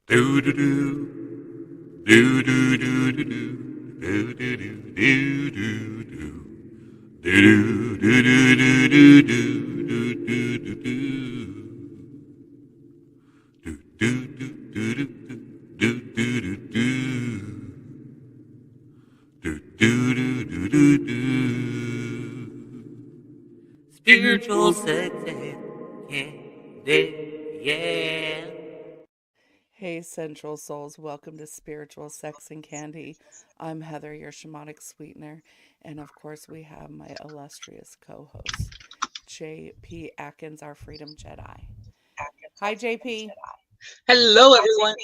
Do do do do do do do do do do do do do do do do do do do do. Spiritual sex and candy, yeah. Hey, Central Souls, welcome to Spiritual Sex and Candy. I'm Heather, your Shamanic Sweetener, and of course, we have my illustrious co host, JP Atkins, our Freedom Jedi. Hi, JP. Hello, everyone.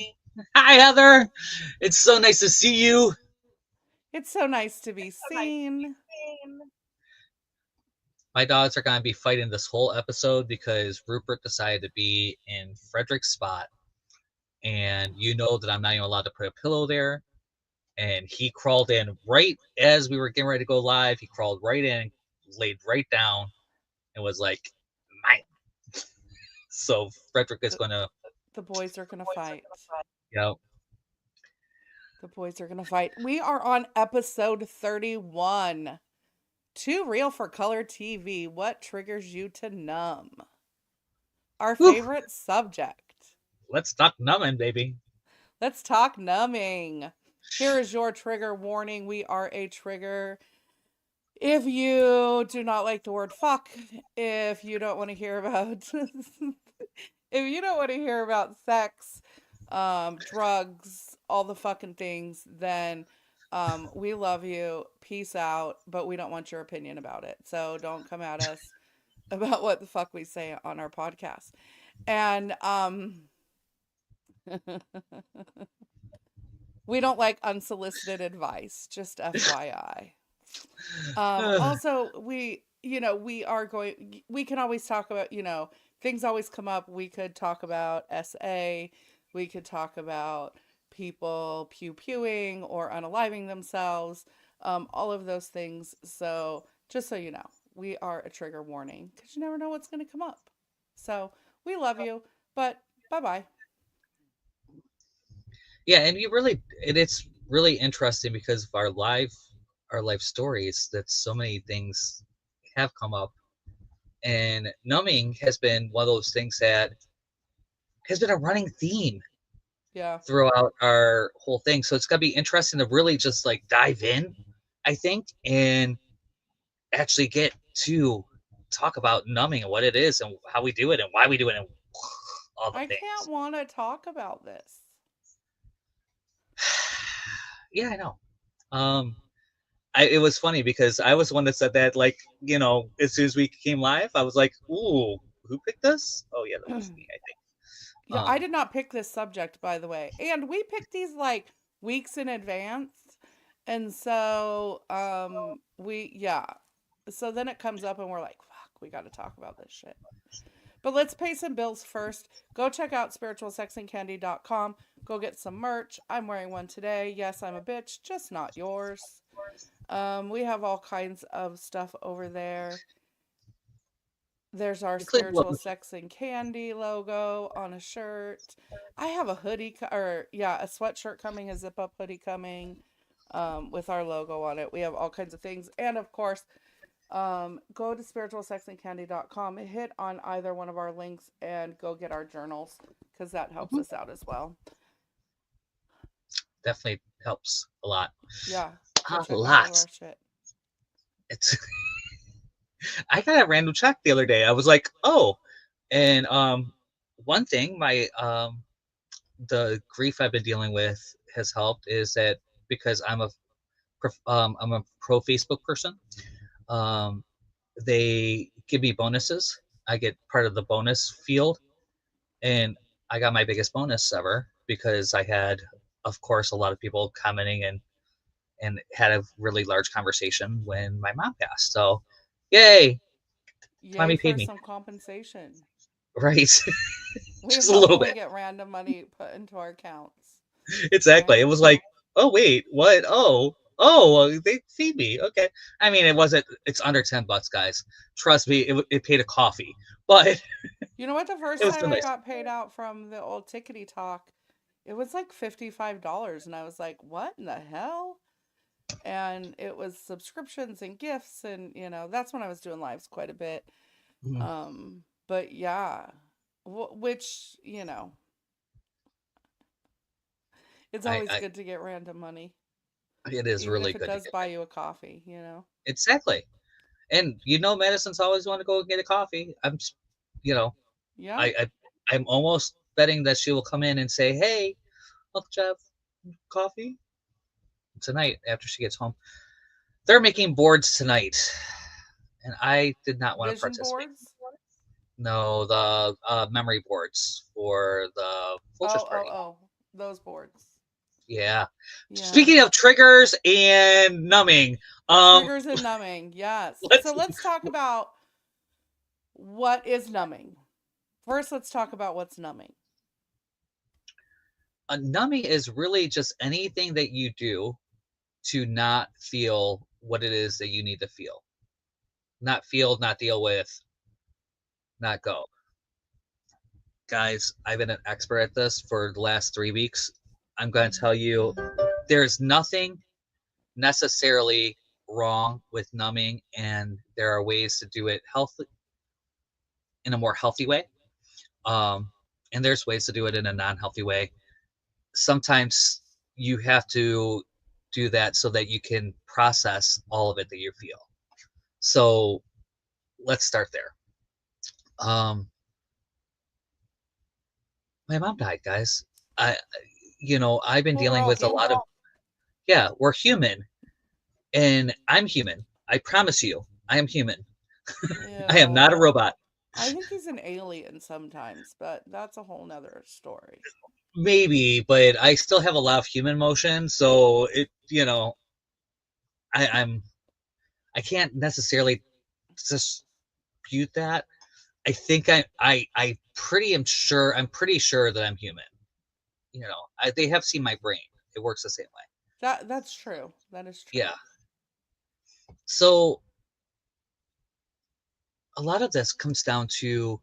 Hi, Heather. It's so nice to see you. It's so nice to be seen. My dogs are going to be fighting this whole episode because Rupert decided to be in Frederick's spot. And you know that I'm not even allowed to put a pillow there. And he crawled in right as we were getting ready to go live. He crawled right in, laid right down, and was like, mine. So Frederick is going to, The boys are going to fight. you know, The boys are going to fight. We are on episode 31. Too real for color TV. What triggers you to numb? Our whew, favorite subject. let's talk numbing, baby. Let's talk numbing. Here is your trigger warning. We are a trigger. If you do not like the word fuck, if you don't want to hear about sex, drugs, all the fucking things, then we love you. Peace out, but we don't want your opinion about it. So don't come at us about what the fuck we say on our podcast. And we don't like unsolicited advice, just FYI. Also, we can always talk about, things always come up. We could talk about SA, we could talk about people pew-pewing or unaliving themselves, all of those things. So, just so you know, we are a trigger warning because you never know what's going to come up. So, we love you, but bye-bye. Yeah, and it's really interesting because of our life stories that so many things have come up, and numbing has been one of those things that has been a running theme Yeah. throughout our whole thing. So it's gonna be interesting to really just like dive in, I think, and actually get to talk about numbing and what it is and how we do it and why we do it and all the I can't things. want to talk about this. Yeah, I know. It was funny because I was the one that said that, like, as soon as we came live, I was like, ooh, who picked this? Oh, yeah, that was me, I think. Yeah, I did not pick this subject, by the way. And we picked these like weeks in advance. And so yeah. So then it comes up and we're like, fuck, we got to talk about this shit. But let's pay some bills first. Go check out spiritualsexandcandy.com. Go get some merch. I'm wearing one today. Yes, I'm a bitch, just not yours. We have all kinds of stuff over there. There's our spiritual sex and candy logo on a shirt. I have a hoodie a sweatshirt coming, a zip up hoodie coming, with our logo on it. We have all kinds of things. And of course, go to spiritualsexandcandy.com, hit on either one of our links and go get our journals because that helps us out as well. Definitely helps a lot. Yeah. A lot. It's I got a random check the other day. I was like, oh, and one thing the grief I've been dealing with has helped is that because I'm a pro Facebook person, they give me bonuses. I get part of the bonus field, and I got my biggest bonus ever because I had, of course, a lot of people commenting and had a really large conversation when my mom passed. So, yay! Yay Paid for me. some compensation. Right. Just a little bit. We get random money put into our accounts. Exactly. Right? It was like, oh, wait, what? Oh, they feed me. Okay. I mean, it's under $10, guys. Trust me, it paid a coffee. But you know what? The first time I got paid out from the old Tickety Talk, It was like $55, and I was like, what in the hell? And it was subscriptions and gifts, and that's when I was doing lives quite a bit. Mhm. But yeah, which it's always I good to get random money, it is even really if it good to does get buy you a coffee. exactly. And Madison's always want to go get a coffee. You know, Yeah. I'm almost betting that she will come in and say, "Hey, let's have coffee tonight after she gets home." They're making boards tonight, and I did not want to Vision participate. boards. No, the memory boards for the Fultress Oh, party. oh, oh, those boards. Yeah. Yeah. Speaking of triggers and numbing, um, Triggers and numbing. Yes. let's So let's talk about what is numbing. First, let's talk about what's numbing. numbing is really just anything that you do to not feel what it is that you need to feel. Not feel, not deal with, not go. Guys, I've been an expert at this for the last 3 weeks. I'm going to tell you there's nothing necessarily wrong with numbing, and there are ways to do it healthy in a more healthy way. Um, and there's ways to do it in a non-healthy way. Sometimes you have to do that so that you can process all of it that you feel. So let's start there. My mom died, guys. I, I've been Well, we're dealing all with a lot of, human. yeah, we're human, and I'm human. I promise you, I am human. I am not a Yeah. robot. I think he's an alien sometimes, but that's a whole nother story. Maybe, but I still have a lot of human emotion, so I, I'm I can't necessarily dispute that. I think I'm pretty sure that I'm human. They have seen my brain. It works the same way. That's true. That is true. Yeah. So a lot of this comes down to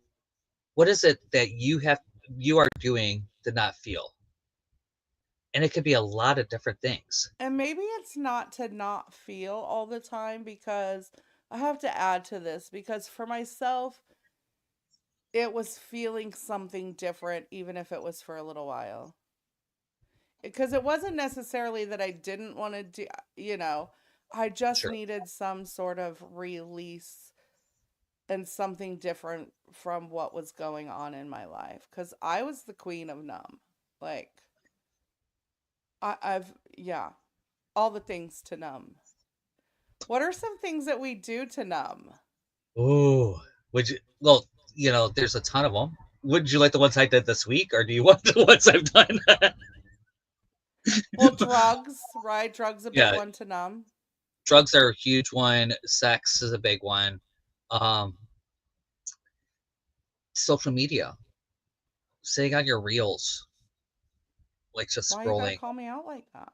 what is it that you are doing to not feel, and it could be a lot of different things. And maybe it's not to not feel all the time, because I have to add to this, because for myself, it was feeling something different, even if it was for a little while. Because it wasn't necessarily that I didn't want to do, I just Sure. needed some sort of release and something different from what was going on in my life. Because I was the queen of numb. Like, yeah, all the things to numb. What are some things that we do to numb? Ooh, would you? Well, there's a ton of them. Would you like the ones I did this week, or do you want the ones I've done? Well, drugs, right? Drugs a big Yeah, one to numb. drugs are a huge one. Sex is a big one. Um, Social media, sitting on your reels, like just Why you gotta scrolling. call me out like that?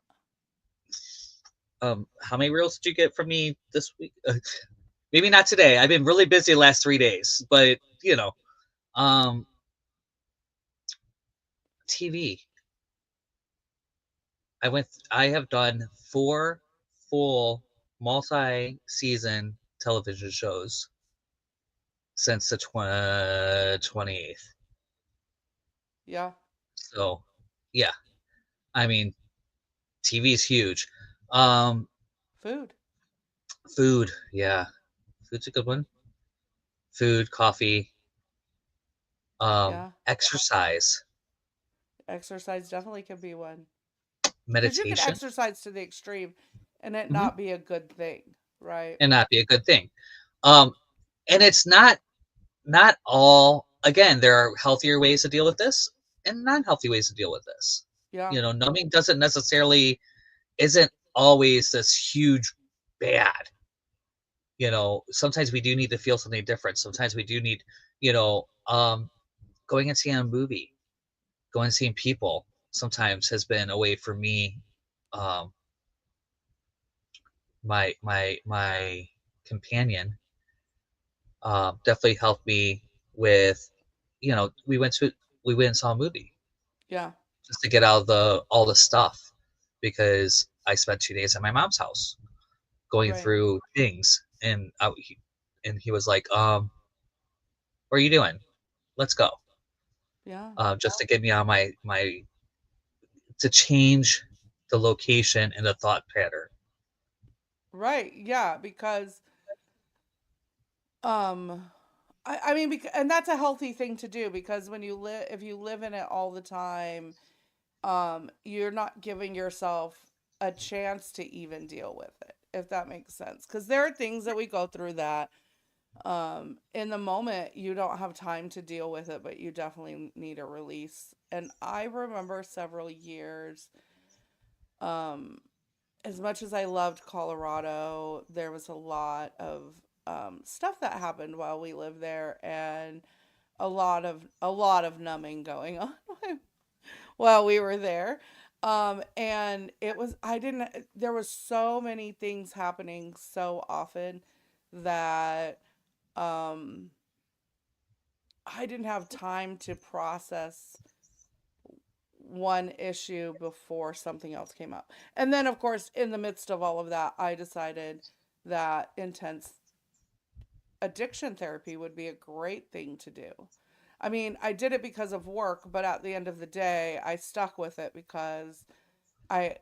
How many reels did you get from me this week? Maybe not today. I've been really busy the last 3 days, but um, TV. I have done 4 full multi-season television shows since the 28th. Yeah. So, yeah, I mean, TV is huge. Um, Food. Food, yeah, food's a good one. Food, coffee, Yeah. exercise, Exercise definitely can be one. Because you could meditation, exercise to the extreme and it mhm, not be a good thing, right? and not be a good thing. Um, and it's not all. Again, there are healthier ways to deal with this and non-healthy ways to deal with this. Yeah. Numbing doesn't necessarily isn't always this huge bad. Sometimes we do need to feel something different. Sometimes we do need, going and seeing a movie, going and seeing people. Sometimes has been a way for me. Um, my companion definitely helped me with. We went and saw a movie. Yeah. just to get out of all the stuff, because I spent 2 days at my mom's house going Right. through things, and he was like, "What are you doing? Let's go." Yeah. Just to get me out of my to change the location and the thought pattern. Right. Yeah, because um I mean and that's a healthy thing to do, because when you live if you live in it all the time, you're not giving yourself a chance to even deal with it, if that makes sense. Cuz there are things that we go through that in the moment you don't have time to deal with it, but you definitely need a release. And I remember several years, um as much as I loved Colorado, there was a lot of stuff that happened while we lived there, and a lot of numbing going on while we were there. And it was I didn't there was so many things happening so often that um I didn't have time to process one issue before something else came up. And then, of course, in the midst of all of that, I decided that intense addiction therapy would be a great thing to do. I mean, I did it because of work, but at the end of the day, I stuck with it because I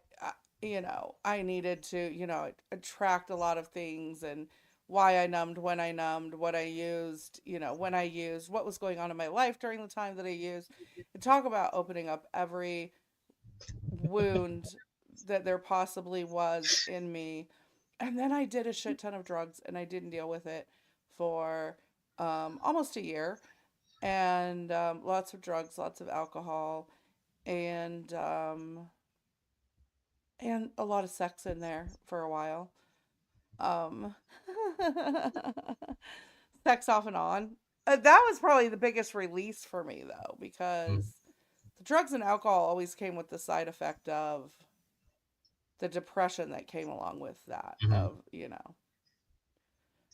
I needed to, attract a lot of things, and why I numbed, when I numbed, what I used, when I used, what was going on in my life during the time that I used. And talk about opening up every wound that there possibly was in me. And then I did a shit ton of drugs, and I didn't deal with it for almost a year. And lots of drugs, lots of alcohol, and a lot of sex in there for a while. Um, Sex off and on. That was probably the biggest release for me, though, Mm-hmm. because the drugs and alcohol always came with the side effect of the depression that came along with that. Mm-hmm. Of,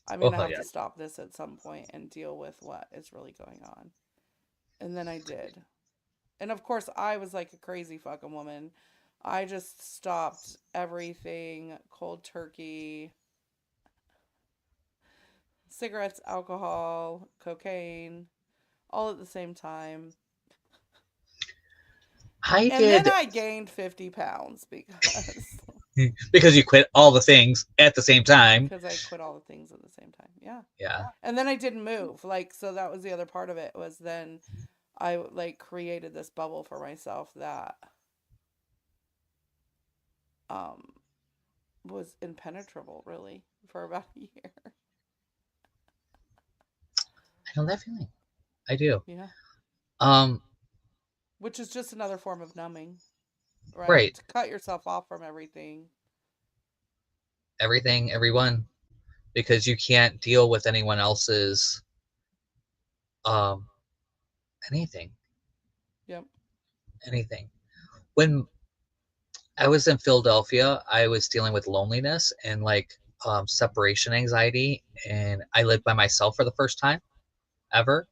I'm going Oh to hell have yeah. to stop this at some point and deal with what is really going on. And then I did. And of course, I was like a crazy fucking woman. I just stopped everything cold turkey: cigarettes, alcohol, cocaine, all at the same time. I And then did I gained 50 pounds because you quit all the things at the same time. because I quit all the things at the same time. Yeah. Yeah. And then I didn't move. Like, so that was the other part of it, was then I like created this bubble for myself that um was impenetrable, really, for about a year. I know that feeling. I do. Yeah. Um, Which is just another form of numbing, right? right. To cut yourself off from everything. Everything, everyone, because you can't deal with anyone else's um anything, Yep. anything. When I was in Philadelphia, I was dealing with loneliness and like separation anxiety, and I lived by myself for the first time ever.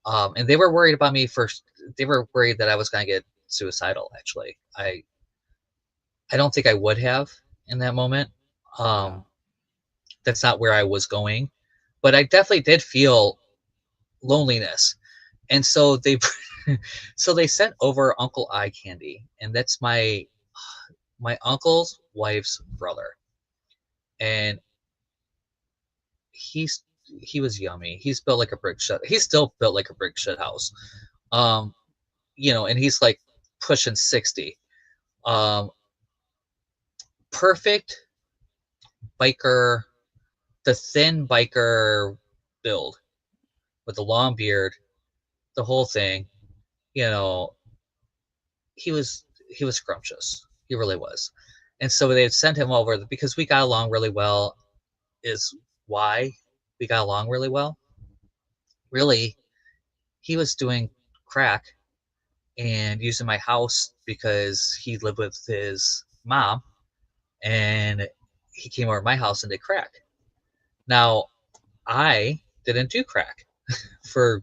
And they were worried about me first. They were worried that I was going to get suicidal. Actually, I don't think I would have in that moment. Yeah. Um, that's not where I was going, but I definitely did feel loneliness. And so they so they sent over Uncle Eye Candy, and that's my uncle's wife's brother. And he's he was yummy. He's built like a brick shit. He's still built like a brick shit house. Um, and he's like pushing 60. Um, perfect biker, the thin biker build with the long beard, the whole thing. You know, he was scrumptious. He really was. And so they had sent him over because we got along really well. Is why we got along really well. Really, he was doing crack and using my house because he lived with his mom, and he came over to my house and did crack. Now, I didn't do crack for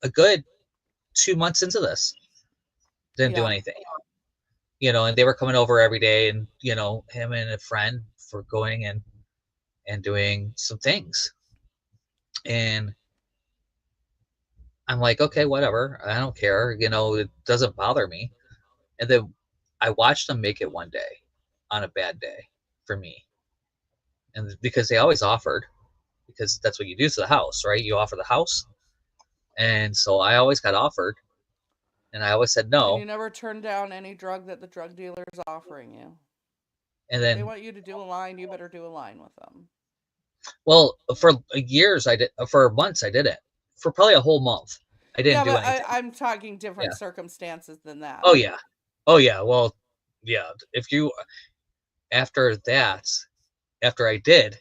a good 2 months into this. Didn't do Yeah. anything. And they were coming over every day, and him and a friend for going and doing some things. And I'm like, okay, whatever. I don't care. It doesn't bother me. And then I watched them make it one day on a bad day for me. And because they always offered, because that's what you do to the house, right? You offer the house. And so I always got offered, and I always said And no. you never turn down any drug that the drug dealer is offering you. And If they then, want you to do a line, you better do a line with them. well, for years I did, for months I did it. For probably a whole month, I didn't Yeah, do but anything. I'm talking Yeah. different circumstances than that. Oh yeah. Oh yeah. Well, yeah. If you after that, after I did,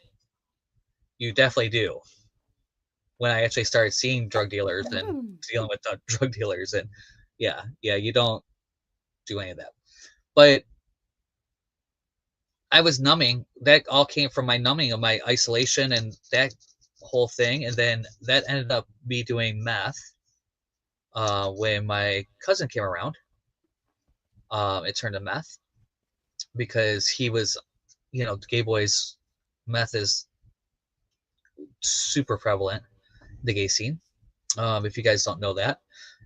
you definitely do. When I actually started seeing drug dealers and dealing with the drug dealers, and yeah, you don't do any of that. But I was numbing. That all came from my numbing of my isolation and that whole thing. And then that ended up me doing meth when my cousin came around. It turned to meth because he was, the gay boys, meth is super prevalent in the gay scene. If you guys don't know that,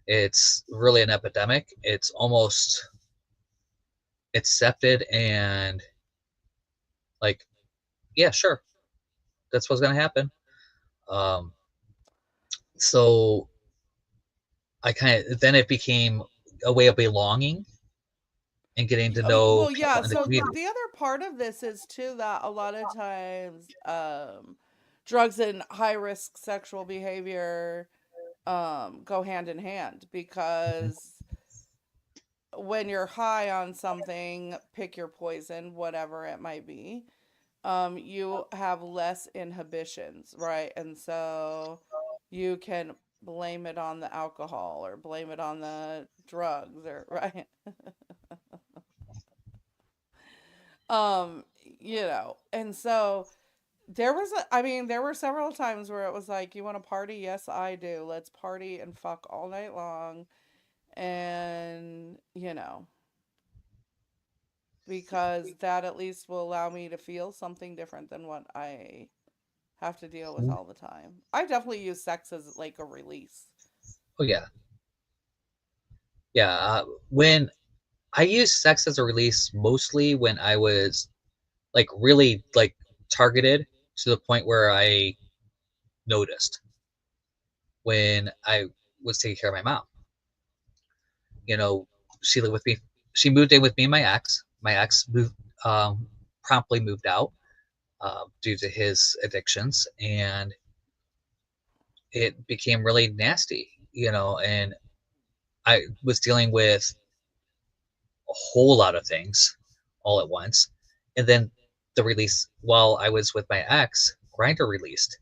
it's really an epidemic. It's almost accepted and like, yeah, sure, that's what's gonna happen. Um, so I kind of then it became a way of belonging and getting to know Well, yeah. people in the So community. the other part of this is too that a lot of times, drugs and high risk sexual behavior, go hand in hand Mhm. because when you're high on something, pick your poison, whatever it might be, you have less inhibitions, right? And so you can blame it on the alcohol or blame it on the drugs or right. um, and so I mean, there were several times where it was like, you want to party? Yes, I do. Let's party and fuck all night long. And, because that at least will allow me to feel something different than what I have to deal with all the time. I definitely use sex as like a release. Oh yeah, yeah. When I used sex as a release, mostly when I was like really like targeted to the point where I noticed when I was taking care of my mom. You know, she lived with me. She moved in with me and my ex. My ex moved promptly moved out due to his addictions, and it became really nasty. And I was dealing with a whole lot of things all at once, and then the release while I was with my ex, Grinder released.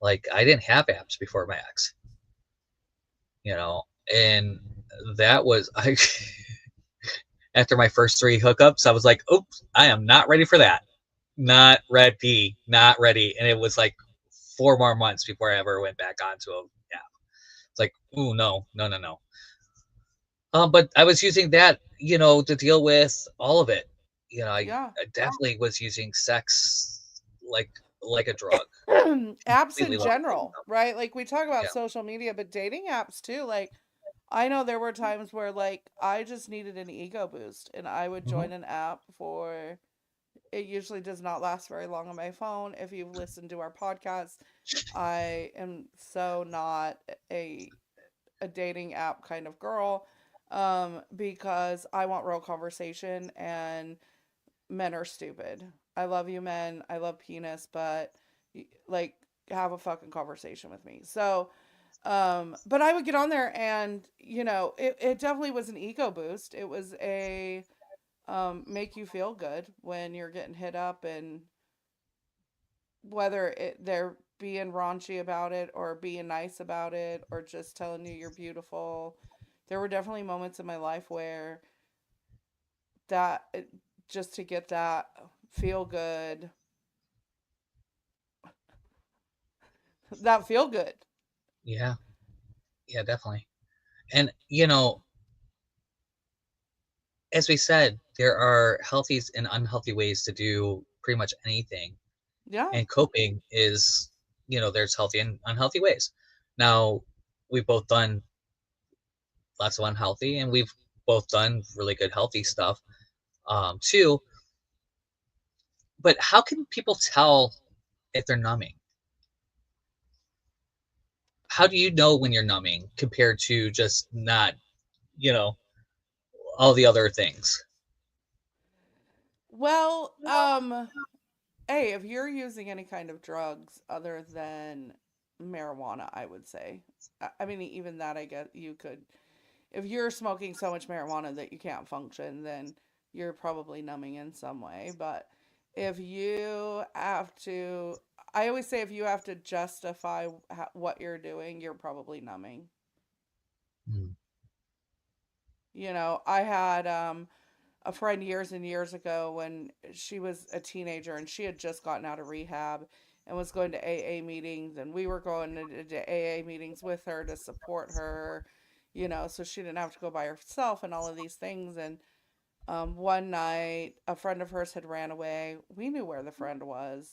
Like I didn't have apps before my ex, and that was I. After my first 3 hookups, I was like, "Oops, I am not ready for that. Not ready, not ready." And it was like 4 more months before I ever went back onto a app. It's like, "Ooh, no, no, no, no." But I was using that, to deal with all of it. Yeah. I definitely was using sex like a drug. Apps Completely in loved it. general, right? Like we talk about Yeah. social media, but dating apps too. Like I know there were times where like I just needed an ego boost and I would Mhm. join an app for it usually does not last very long on my phone. If you've listened to our podcast, I am so not a a dating app kind of girl because I want real conversation and men are stupid. I love you men. I love penis, but like have a fucking conversation with me. So but I would get on there and it definitely was an ego boost. It was a make you feel good when you're getting hit up and whether they're being raunchy about it or being nice about it or just telling you you're beautiful. There were definitely moments in my life where that just to get that feel good, that feel good. Yeah. Yeah, definitely. And, as we said, there are healthy and unhealthy ways to do pretty much anything. Yeah. And coping is, there's healthy and unhealthy ways. Now, we've both done lots of unhealthy, and we've both done really good healthy stuff too. But how can people tell if they're numbing? How do you know when you're numbing compared to just not, you know, all the other things? Well, hey, if you're using any kind of drugs other than marijuana, I would say. I mean, even that, I guess you could. If you're smoking so much marijuana that you can't function, then you're probably numbing in some way. But if you have to, I always say if you have to justify what you're doing, you're probably numbing. Mm. I had a friend years and years ago when she was a teenager and she had just gotten out of rehab and was going to AA meetings, and we were going to AA meetings with her to support her, so she didn't have to go by herself and all of these things. And one night, a friend of hers had ran away. We knew where the friend was,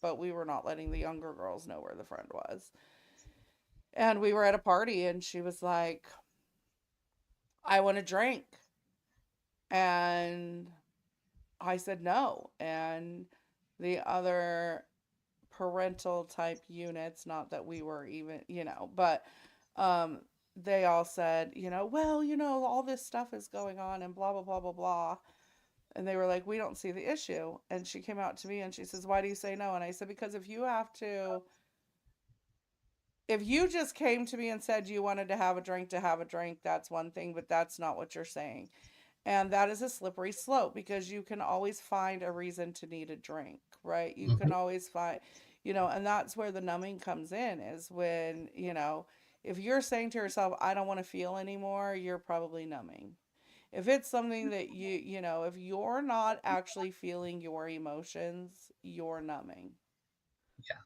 but we were not letting the younger girls know where the friend was. And we were at a party, and she was like, I want a drink. And I said no. And the other parental type units, not that we were even, but um, they all said, well, all this stuff is going on and blah, blah, blah, blah, blah. And they were like, we don't see the issue. And she came out to me and she says, why do you say no? And I said, because if you just came to me and said you wanted to have a drink, that's one thing, but that's not what you're saying. And that is a slippery slope because you can always find a reason to need a drink, right? You can Mhm. always find, and that's where the numbing comes in is when, if you're saying to yourself, I don't want to feel anymore, you're probably numbing. If it's something that if you're not actually feeling your emotions, you're numbing. Yeah,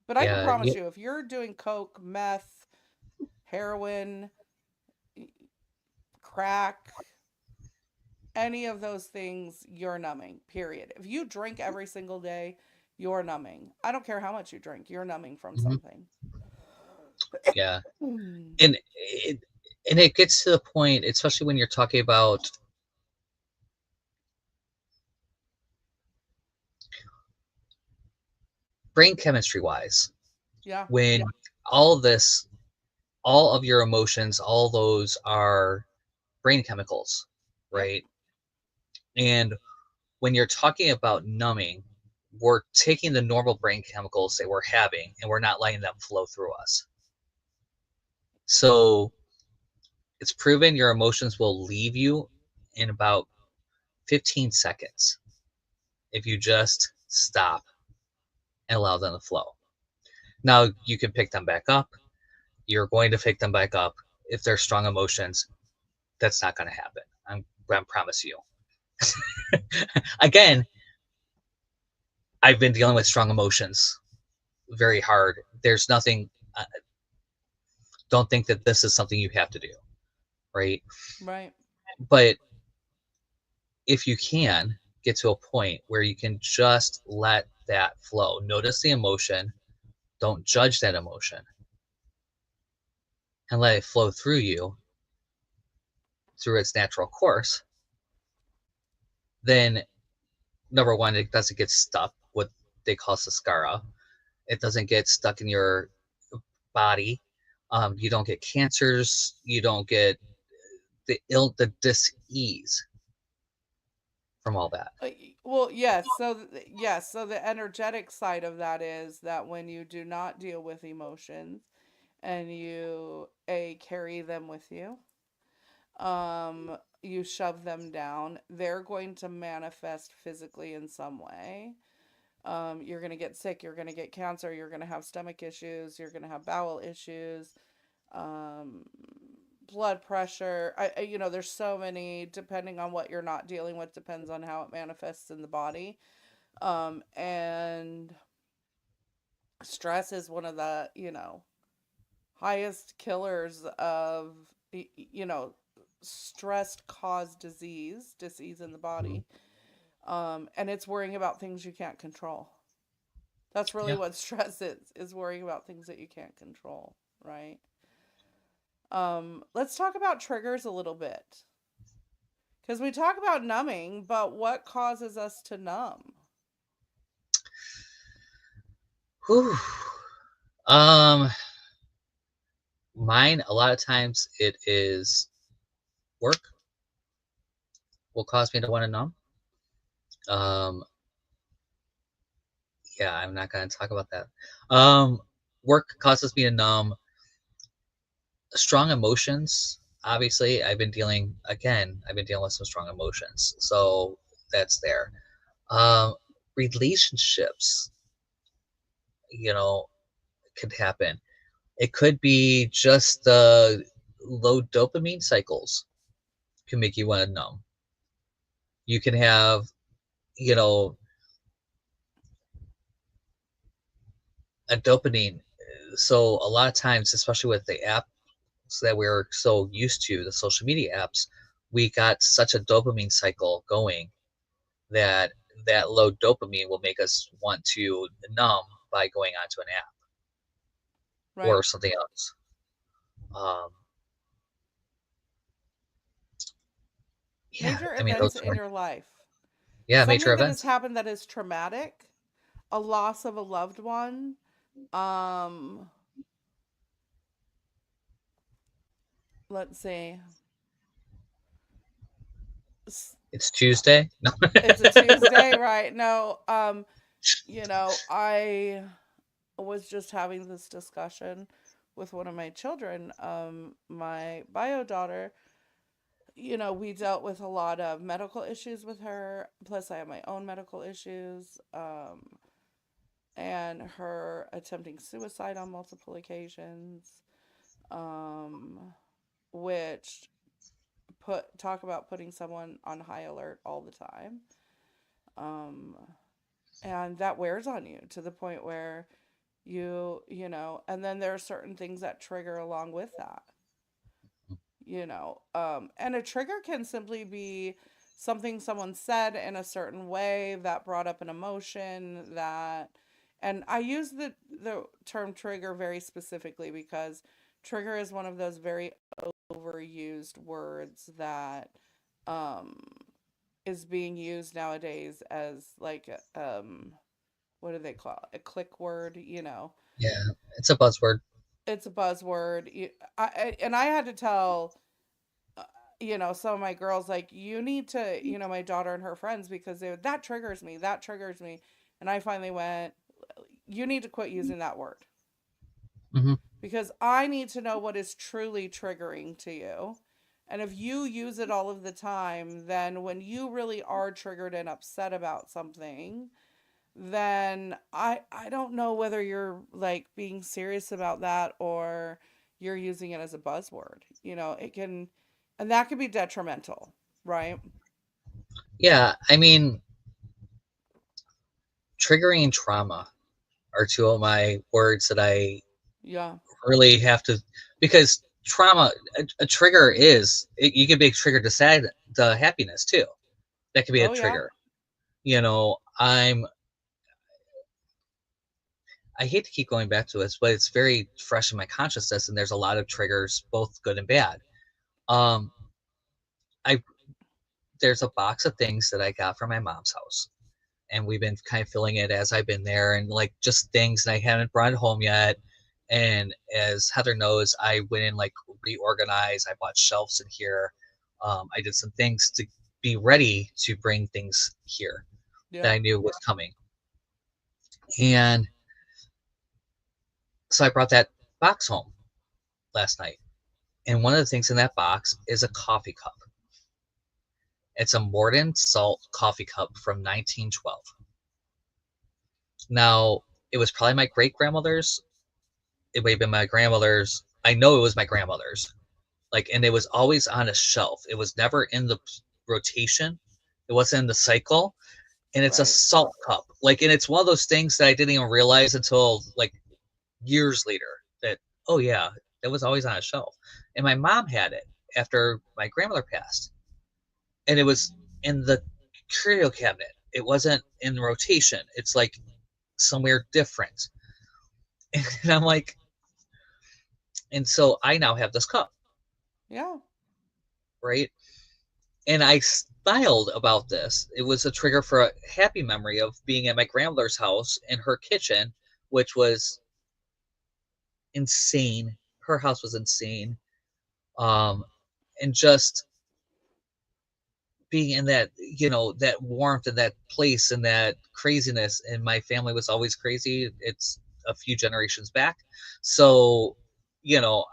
But I can yeah, promise you, if you're doing coke, meth, heroin, crack, any of those things, you're numbing, period. If you drink every single day, you're numbing. I don't care how much you drink, you're numbing from mhm, something. yeah, Mm. and it gets to the point, especially when you're talking about brain chemistry wise, Yeah. when all of this, all of your emotions, all those are brain chemicals, Yep. right? And when you're talking about numbing, we're taking the normal brain chemicals that we're having and we're not letting them flow through us. So it's proven your emotions will leave you in about 15 seconds if you just stop and allow them to flow. Now you can pick them back up. You're going to pick them back up. If they're strong emotions, that's not going to happen. I promise you. Again, I've been dealing with strong emotions very hard. There's nothing. Don't think that this is something you have to do, right? Right. But if you can get to a point where you can just let that flow, notice the emotion, don't judge that emotion, and let it flow through you through its natural course, then number one, it doesn't get stuck, what they call sascara. It doesn't get stuck in your body. You don't get cancers. You don't get the dis-ease from all that. Uh, Well, yes. Yes. So the energetic side of that is that when you do not deal with emotions and you carry them with you, you shove them down, they're going to manifest physically in some way. You're going to get sick, you're going to get cancer, you're going to have stomach issues, you're going to have bowel issues, um, blood pressure. There's so many, depending on what you're not dealing with, depends on how it manifests in the body. And stress is one of the, highest killers of, you know, stress cause disease in the body. And it's worrying about things you can't control. That's really Yeah. what stress is worrying about things that you can't control, right? Let's talk about triggers a little bit. Because we talk about numbing, but what causes us to numb? Whew. Um, Mine, a lot of times it is work will cause me to want to numb. Um, yeah, I'm not going to talk about that. Work causes me to numb. Strong emotions, obviously, I've been dealing with some strong emotions, so that's there. Um, Relationships, you know, could happen. It could be just the low dopamine cycles can make you want to numb. You can have, you know, a dopamine. So a lot of times, especially with the apps that we're so used to, the social media apps, we got such a dopamine cycle going that that low dopamine will make us want to numb by going onto an app Right? or something else. Um, yeah, Major I mean those events in are your life. major Something that has events. happened that is traumatic, a loss of a loved one. Um, let's see. It's Tuesday. No. It's a Tuesday, right? No, I was just having this discussion with one of my children, my bio daughter. We dealt with a lot of medical issues with her. Plus, I have my own medical issues, and her attempting suicide on multiple occasions, um, which talk about putting someone on high alert all the time. Um, and that wears on you to the point where and then there are certain things that trigger along with that. And a trigger can simply be something someone said in a certain way that brought up an emotion that, and I use the term trigger very specifically because trigger is one of those very overused words that um is being used nowadays as like what do they call it? A click word. Yeah, it's a buzzword. It's a buzzword. And I had to tell some of my girls, like, you need to, my daughter and her friends, because that triggers me, and I finally went, you need to quit using that word, Hmm. because I need to know what is truly triggering to you. And if you use it all of the time, then when you really are triggered and upset about something, then I don't know whether you're like being serious about that or you're using it as a buzzword. It can, and that can be detrimental, right? Yeah, I mean, triggering and trauma are two of my words that I Yeah. really have to, because trauma, a trigger you can be a trigger to the happiness too. That could be a Oh yeah. trigger. You know, I hate to keep going back to this, but it's very fresh in my consciousness, and there's a lot of triggers, both good and bad. Um, I There's a box of things that I got from my mom's house, and we've been kind of filling it as I've been there, and like just things that I haven't brought home yet. And as Heather knows, I went and like reorganized. I bought shelves in here. I did some things to be ready to bring things here that Yeah. I knew was coming. And so I brought that box home last night. And one of the things in that box is a coffee cup. It's a Morton Salt coffee cup from 1912. Now, it was probably my great grandmother's. It may have been my grandmother's. I know it was my grandmother's. Like, and it was always on a shelf. It was never in the rotation. It wasn't in the cycle. And it's a Right. salt cup. Like, and it's one of those things that I didn't even realize until like years later that, oh yeah, that was always on a shelf. And my mom had it. after my grandmother passed, and it was in the curio cabinet. It wasn't in rotation. It's like somewhere different. And I'm like, and so I now have this cup, Yeah. right? And I smiled about this. It was a trigger for a happy memory of being at my grandmother's house in her kitchen, which was insane. Her house was insane. And just being in that, that warmth and that place and that craziness. And my family was always crazy. It's a few generations back. So,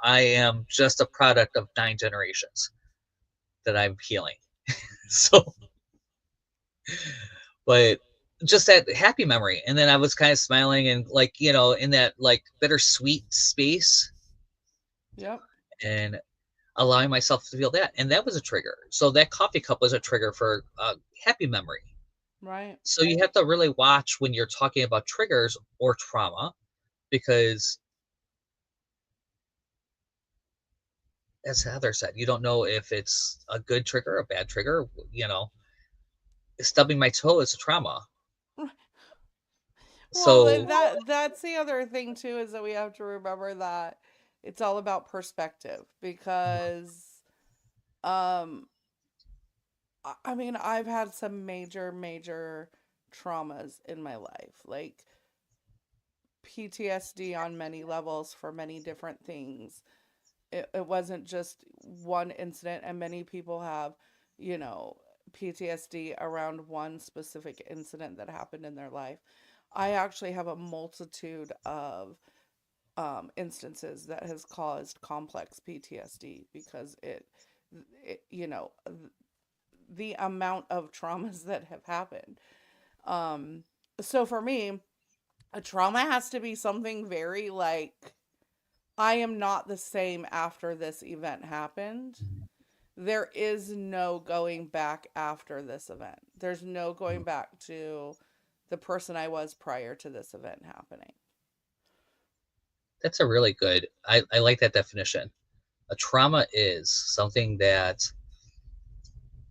I am just a product of 9 generations that I'm healing. So, but just that happy memory. And then I was kind of smiling and like, in that like bittersweet space Yep. and allowing myself to feel that. And that was a trigger. So that coffee cup was a trigger for a happy memory. Right. So you have to really watch when you're talking about triggers or trauma, because as Heather said, you don't know if it's a good trigger or a bad trigger. Stubbing my toe is a trauma. Well, So that's the other thing too, is that we have to remember that it's all about perspective, because um I mean, I've had some major traumas in my life, like PTSD on many levels for many different things. It wasn't just one incident, and many people have, you know, PTSD around one specific incident that happened in their life. I actually have a multitude of instances that has caused complex PTSD, because it the amount of traumas that have happened. So for me, a trauma has to be something very like, I am not the same after this event happened. There is no going back after this event. There's no going back to the person I was prior to this event happening. that's a really good, I like that definition. A trauma is something that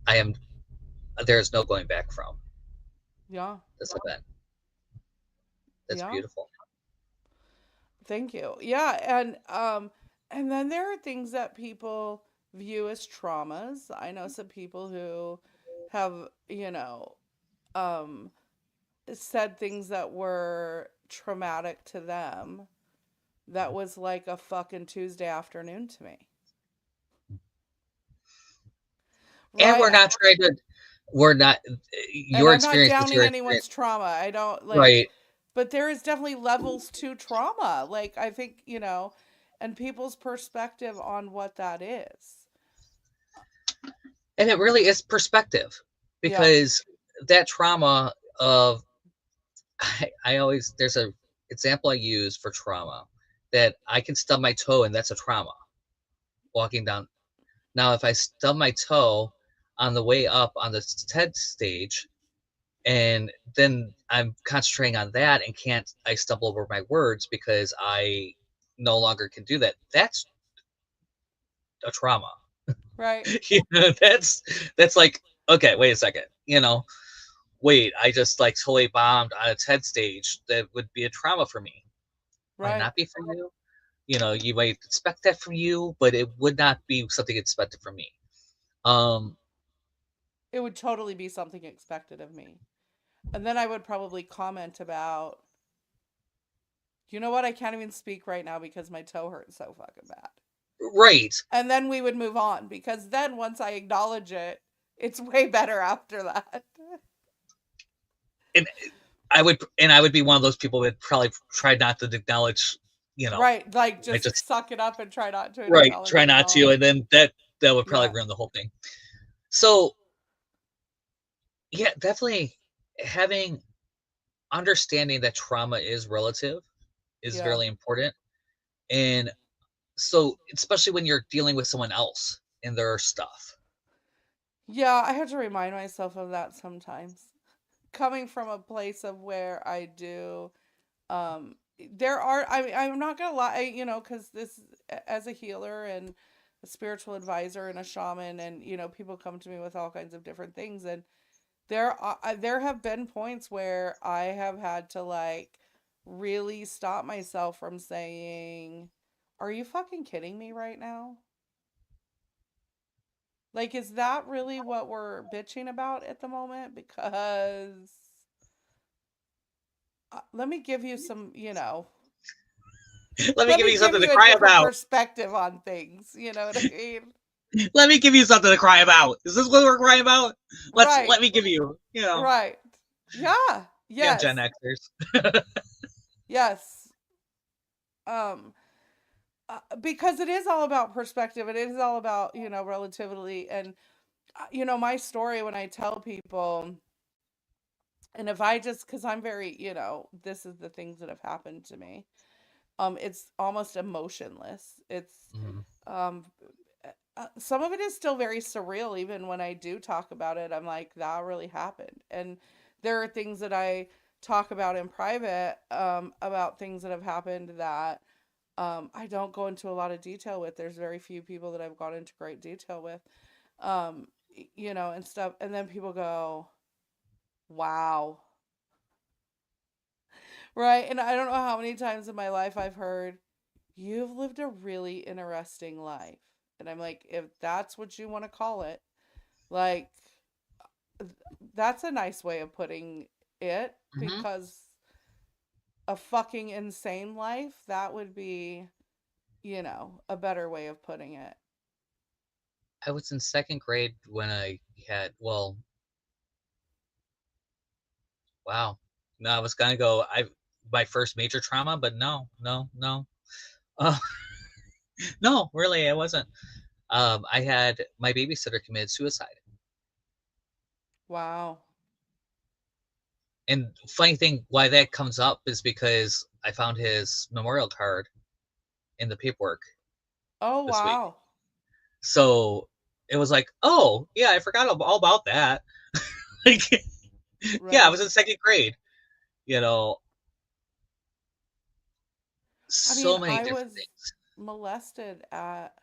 I am, there's no going back from Yeah. this event. That's Yeah. beautiful. Thank you. Yeah, and then there are things that people view as traumas. I know some people who have, um said things that were traumatic to them that was like a fucking Tuesday afternoon to me. And Right? we're not, And your I'm not experience is downing your anyone's experience. trauma. I don't like, Right. but there is definitely levels to trauma. Like, I think, and people's perspective on what that is. And it really is perspective, Yeah. because that trauma of, I always, there's a example I use for trauma, that I can stub my toe and that's a trauma walking down. Now, if I stub my toe on the way up on the TED stage, and then I'm concentrating on that and I stumble over my words because I no longer can do that. That's a trauma. Right. That's like, okay, wait a second. Wait, I just like totally bombed on a TED stage. That would be a trauma for me. Might Right. not be for you. You might expect that from you, but it would not be something expected from me. Um, It would totally be something expected of me. And then I would probably comment about, you know what, I can't even speak right now because my toe hurts so fucking bad. right. And then we would move on, because then once I acknowledge it, it's way better after that. And I would be one of those people that probably try not to acknowledge, you know, Right. Like, I just just, suck it up and try not to right, acknowledge try it at not to, all. and then that would probably Yeah. ruin the whole thing. So yeah, definitely having understanding that trauma is relative is Yeah. really important. And so, especially when you're dealing with someone else and their stuff. Yeah, I have to remind myself of that sometimes. Coming from a place of where I do, there are, I'm not gonna lie, because this, as a healer, and a spiritual advisor and a shaman, and people come to me with all kinds of different things, and there have been points where I have had to like really stop myself from saying, "Are you fucking kidding me right now?" Like, is that really what we're bitching about at the moment? Because let me give you some, Let me let give me you give something to you a cry different about. perspective on things. You know what I mean? Let me give you something to cry about. Is this what we're crying about? Right, Let me give you, right. Yeah, young Gen yes, Xers. yes. Um, because it is all about perspective. It is all about, relativity. And, my story when I tell people, and if I just, because I'm very, this is the things that have happened to me. It's almost emotionless. It's, Mhm. um, some of it is still very surreal. Even when I do talk about it, I'm like, that really happened. And there are things that I talk about in private, about things that have happened that, I don't go into a lot of detail with. There's very few people that I've gone into great detail with, and stuff. And then people go, wow. Right. And I don't know how many times in my life I've heard, you've lived a really interesting life. And I'm like, if that's what you want to call it, like, that's a nice way of putting it, Mhm. because a fucking insane life, that would be, a better way of putting it. I was in second grade when I had, well, wow. No, I was gonna go, my first major trauma, but no, no, no. Uh, no, really, I wasn't. I had my babysitter committed suicide. Wow. And funny thing, why that comes up is because I found his memorial card in the paperwork Oh, this week. wow. So it was like, oh, yeah, I forgot all about that. Like, yeah, I was Right. in second grade, you know, I so mean, many I different was things. molested at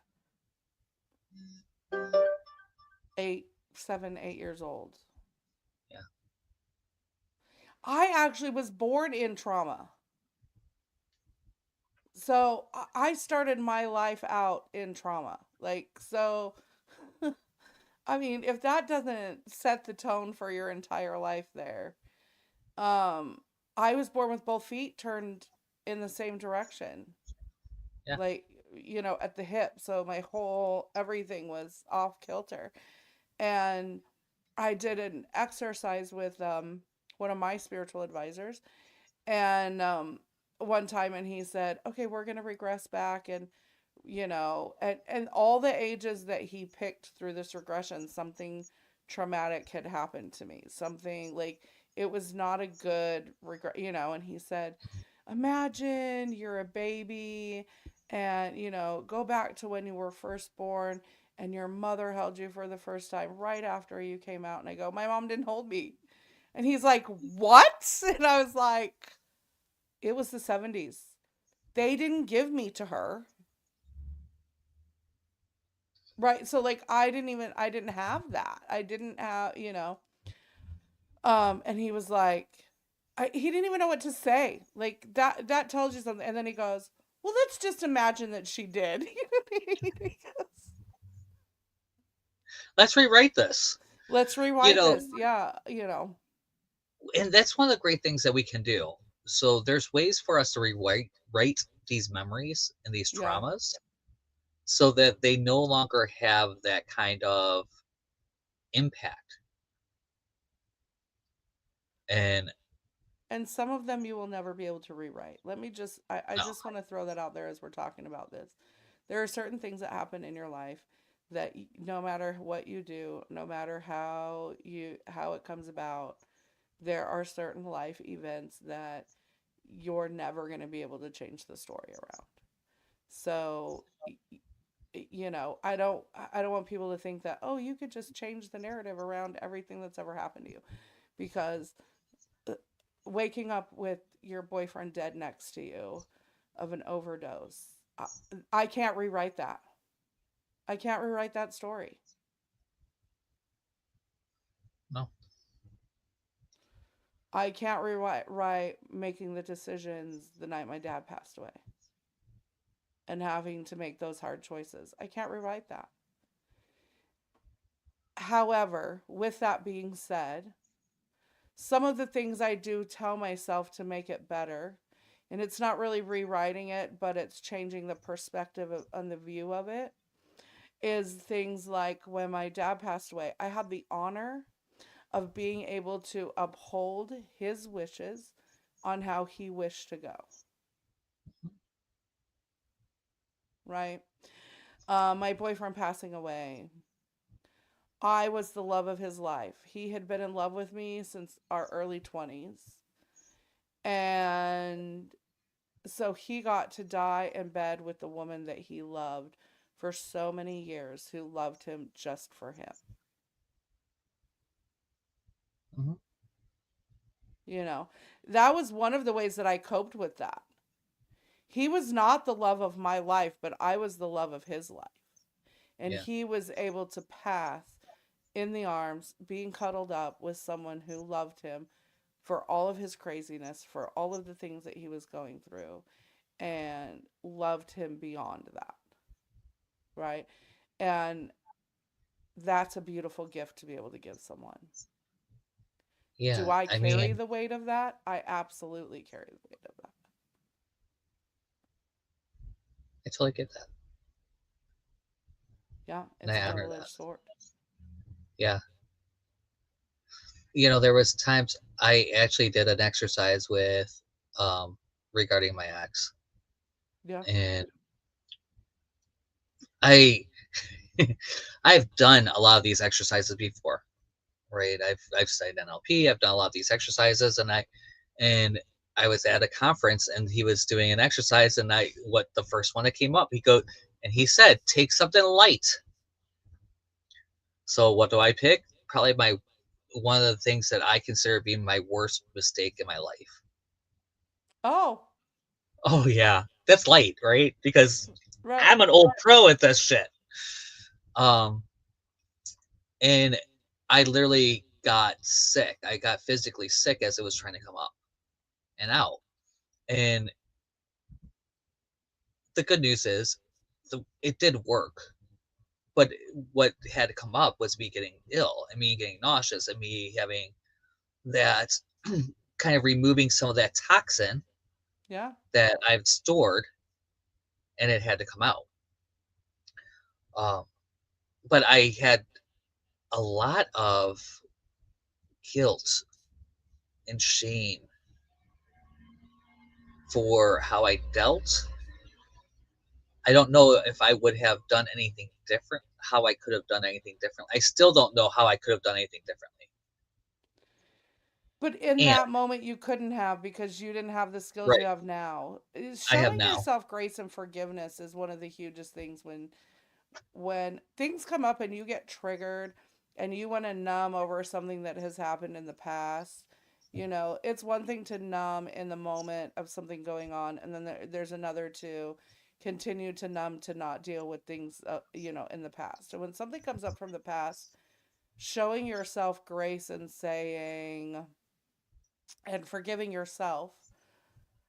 8, 7, 8 years old. Yeah. I actually was born in trauma. So I started my life out in trauma. Like, so, I mean, if that doesn't set the tone for your entire life there, um, I was born with both feet turned in the same direction, Yeah. like, at the hip. So my whole everything was off kilter. And I did an exercise with one of my spiritual advisors, and one time, and he said, "Okay, we're going to regress back, and and all the ages that he picked through this regression, something traumatic had happened to me. Something like, it was not a good regret, and he said, "Imagine you're a baby, and go back to when you were first born, and your mother held you for the first time right after you came out." And I go, "My mom didn't hold me." And he's like, "What?" And I was like, "It was the 70s. They didn't give me to her." Right. So like, I didn't have that. I didn't have, and he was like, he didn't even know what to say. Like, that tells you something. And then he goes, "Well, let's just imagine that she did." Let's rewrite this. Let's You rewrite know, this. Yeah, and that's one of the great things that we can do. So there's ways for us to rewrite these memories and these yeah. traumas so that they no longer have that kind of impact. And And some of them you will never be able to rewrite. Let me just, I no, just want to throw that out there as we're talking about this. There are certain things that happen in your life that, no matter what you do, no matter how it comes about, there are certain life events that you're never going to be able to change the story around. So, I don't want people to think that, oh, you could just change the narrative around everything that's ever happened to you, because waking up with your boyfriend dead next to you of an overdose, I, I can't rewrite that. I can't rewrite that story. No. I can't rewrite making the decisions the night my dad passed away and having to make those hard choices. I can't rewrite that. However, with that being said, some of the things I do tell myself to make it better, and it's not really rewriting it, but it's changing the perspective on the view of it, is things like when my dad passed away, I had the honor of being able to uphold his wishes on how he wished to go, right? My boyfriend passing away, I was the love of his life. He had been in love with me since our early 20s. And so he got to die in bed with the woman that he loved for so many years, who loved him just for him. Mm-hmm. You know, that was one of the ways that I coped with that. He was not the love of my life, but I was the love of his life. And Yeah. he was able to pass in the arms, being cuddled up with someone who loved him for all of his craziness, for all of the things that he was going through, and loved him beyond that. Right? And that's a beautiful gift to be able to give someone. Do Yeah. I I carry mean, the weight of that? I absolutely carry the weight of that. I totally get that. Yeah, And it's a I honor that. double-edged sword. Yeah. You know, there was times I actually did an exercise with um regarding my ex. Yeah. And I I've done a lot of these exercises before, right? I've studied NLP, I've done a lot of these exercises, and I was at a conference and he was doing an exercise, and what the first one that came up, he said, take something light. So what do I pick? Probably my one of the things that I consider being my worst mistake in my life. Oh, Oh yeah, that's light, right? Because right. I'm an old pro at this shit. Um, and I literally got sick. I got physically sick as it was trying to come up and out. And the good news is, it did work. But what had to come up was me getting ill and me getting nauseous and me having that kind of removing some of that toxin Yeah. that I've stored, and it had to come out. Um, but I had a lot of guilt and shame for how I dealt. I don't know if I would have done anything different, how I could have done anything different. I still don't know how I could have done anything differently. But in And that moment, you couldn't have, because you didn't have the skills you right, have now. I have Showing now. yourself grace and forgiveness is one of the hugest things when things come up and you get triggered and you want to numb over something that has happened in the past. It's one thing to numb in the moment of something going on, and then there's another to continue to numb, to not deal with things, in the past. And when something comes up from the past, showing yourself grace and saying and forgiving yourself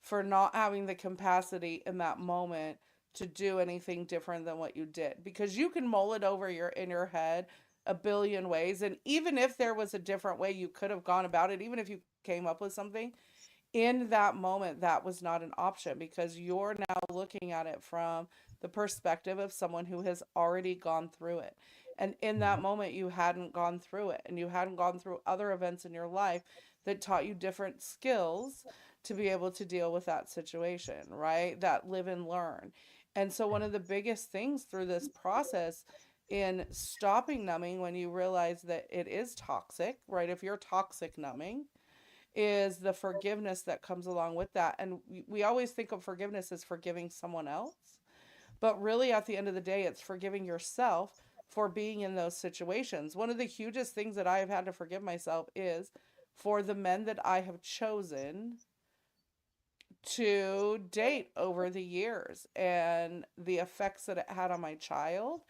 for not having the capacity in that moment to do anything different than what you did, because you can mull it over in your head a billion ways, and even if there was a different way you could have gone about it, even if you came up with something in that moment, that was not an option, because you're now looking at it from the perspective of someone who has already gone through it. And in that Mhm. moment, you hadn't gone through it, and you hadn't gone through other events in your life that taught you different skills to be able to deal with that situation, right? That live and learn. And so, one of the biggest things through this process in stopping numbing, when you realize that it is toxic, right? If you're toxic numbing, is the forgiveness that comes along with that. And we always think of forgiveness as forgiving someone else, but really at the end of the day, it's forgiving yourself for being in those situations. One of the hugest things that I have had to forgive myself is for the men that I have chosen to date over the years, and the effects that it had on my child,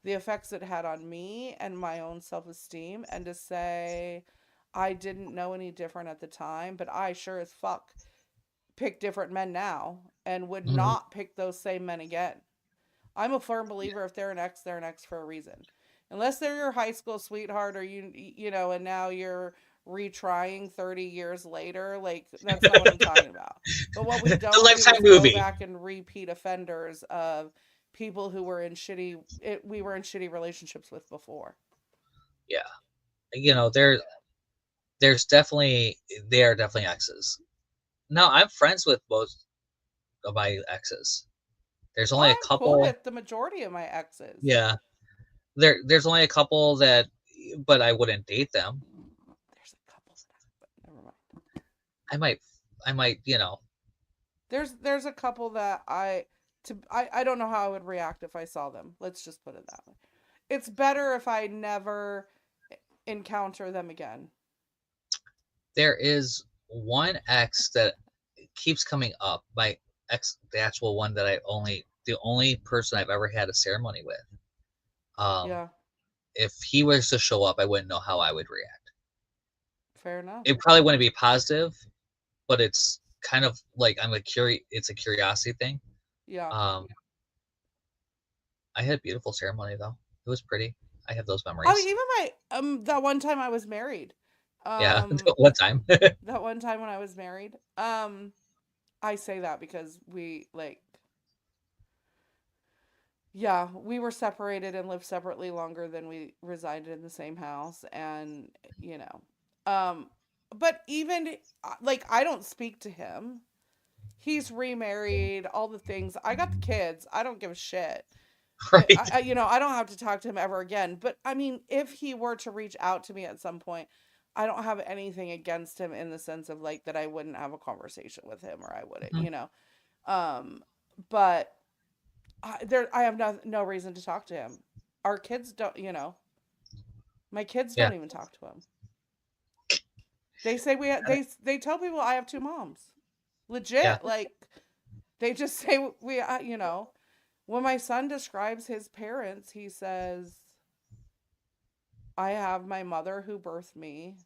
the effects it had on me and my own self-esteem, and to say I didn't know any different at the time, but I sure as fuck pick different men now and would Mhm. not pick those same men again. I'm a firm believer if they're an ex for a reason. Unless they're your high school sweetheart or you know, and now you're retrying 30 years later, like that's not what I'm talking about. But what we The don't do Lifetime is go movie. back and repeat offenders of people who were in we were in shitty relationships with before. Yeah, you know, there's definitely they are definitely exes. No, I'm friends with most of my exes. There's only a I'm cool couple. with the majority of my exes. Yeah, there's only a couple that, but I wouldn't date them. There's a couple that, but never mind. I might, I might, you know. There's a couple that I don't know how I would react if I saw them. Let's just put it that way. It's better if I never encounter them again. There is one ex that keeps coming up. My ex, the actual one that the only person I've ever had a ceremony with. Um, Yeah, if he was to show up, I wouldn't know how I would react. fair enough. It probably wouldn't be positive, but it's kind of like it's a curiosity thing. Yeah. Um, I had a beautiful ceremony though. It was pretty. I have those I mean, memories. even my that one time I was married. Yeah, Um one time. that one time when I was married. I say that because we like yeah, we were separated and lived separately longer than we resided in the same house, and you know. Um but even like I don't speak to him. He's remarried, all the things. I got the kids. I don't give a shit. Right. You know, I don't have to talk to him ever again. But I mean, if he were to reach out to me at some point, I don't have anything against him in the sense of like that I wouldn't have a conversation with him or I wouldn't, Mhm. you know. But I have no reason to talk to him. Our kids don't, you know. My kids Yeah. don't even talk to him. They say they tell people I have two moms. Yeah. Legit, like they just say we you know, when my son describes his parents, he says, I have my mother who birthed me,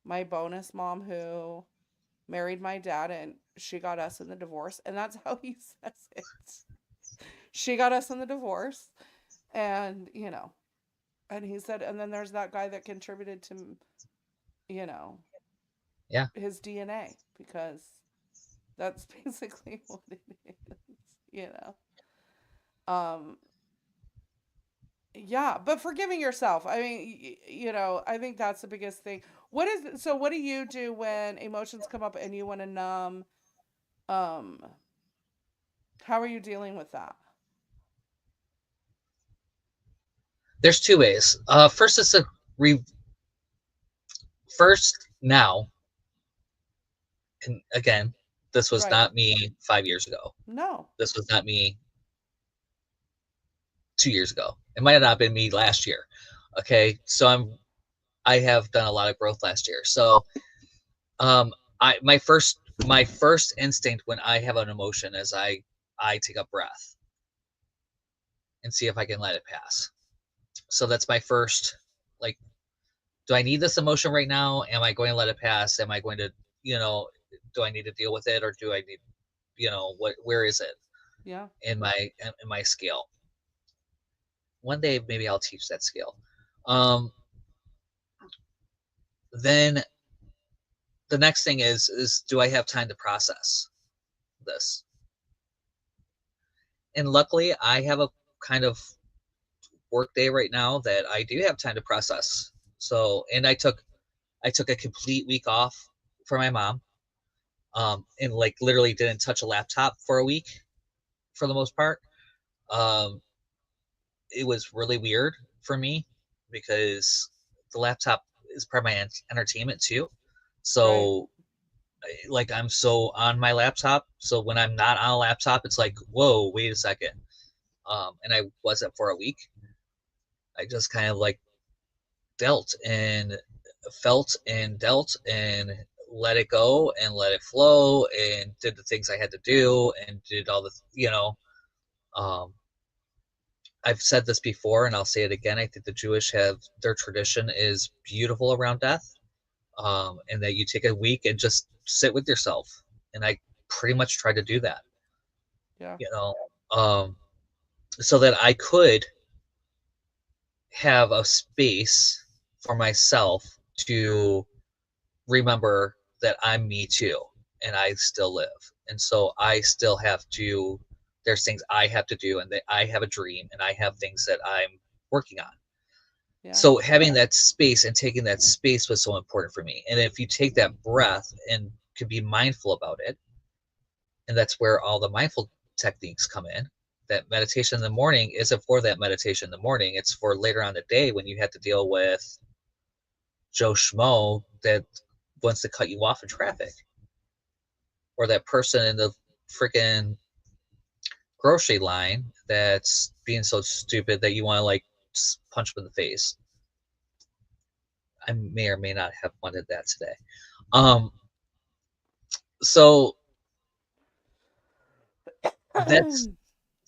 my bonus mom who married my dad, and she got us in the divorce. And that's how he says it. She got us in the divorce. And, you know, and he said, and then there's that guy that contributed to, you know, Yeah. his DNA because that's basically what it is, you know. Um, Yeah, but forgiving yourself. I mean, you know, I think that's the biggest thing. What do you do when emotions come up and you want to numb? Um, how are you dealing with that? There's two ways. First is first now, and again, this was Right. not me 5 years ago. No. This was not me 2 years ago. It might have not been me last year. Okay, so I have done a lot of growth last year. So um, my first instinct when I have an emotion is I take a breath and see if I can let it pass. So that's my first, like, do I need this emotion right now? Am I going to let it pass? Am I going to, you know, do I need to deal with it, or do I need, you know, where is it Yeah. in my scale? One day maybe I'll teach that scale. Um, then the next thing is do I have time to process this? And luckily I have a kind of work day right now that I do have time to process. So, and I took a complete week off for my mom, and like literally didn't touch a laptop for a week for the most part. Um, it was really weird for me because the laptop is part of my entertainment too. Right. So like I'm so on my laptop. So when I'm not on a laptop, it's like, whoa, wait a second. And I wasn't for a week. I just kind of like dealt and felt and dealt and let it go and let it flow and did the things I had to do and did all the, you know, um, I've said this before and I'll say it again. I think the Jewish have their tradition is beautiful around death. And that you take a week and just sit with yourself. And I pretty much try to do that, Yeah. um, so that I could have a space for myself to remember that I'm me too, and I still live. And so I still have to, there's things I have to do, and that I have a dream, and I have things that I'm working on. Yeah. So having that space and taking that space was so important for me. And if you take that breath and could be mindful about it, and that's where all the mindful techniques come in. That meditation in the morning isn't for that meditation in the morning. It's for later on the day when you have to deal with Joe Schmo that wants to cut you off in traffic, or that person in the freaking grocery line that's being so stupid that you want to like punch them in the face. I may or may not have wanted that today. Um, so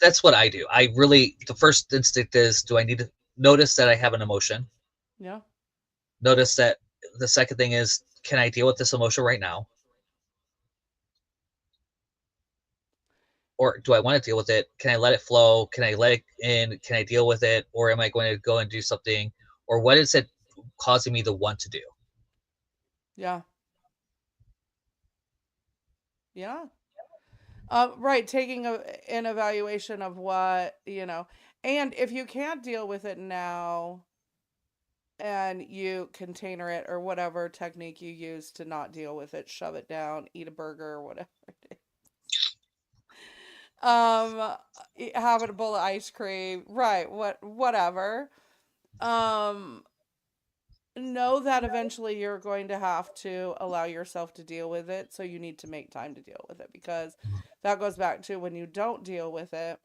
that's what I do. I really, the first instinct is, do I need to notice that I have an emotion? Yeah. Notice that. The second thing is, can I deal with this emotion right now? Or do I want to deal with it? Can I let it flow? Can I let it in? Can I deal with it? Or am I going to go and do something? Or what is it causing me to want to do? Yeah. Yeah. Right. Taking an evaluation of what, and if you can't deal with it now and you container it or whatever technique you use to not deal with it, shove it down, eat a burger or whatever it is. Have a bowl of ice cream, right? Whatever. Um, know that eventually you're going to have to allow yourself to deal with it, so you need to make time to deal with it, because that goes back to when you don't deal with it,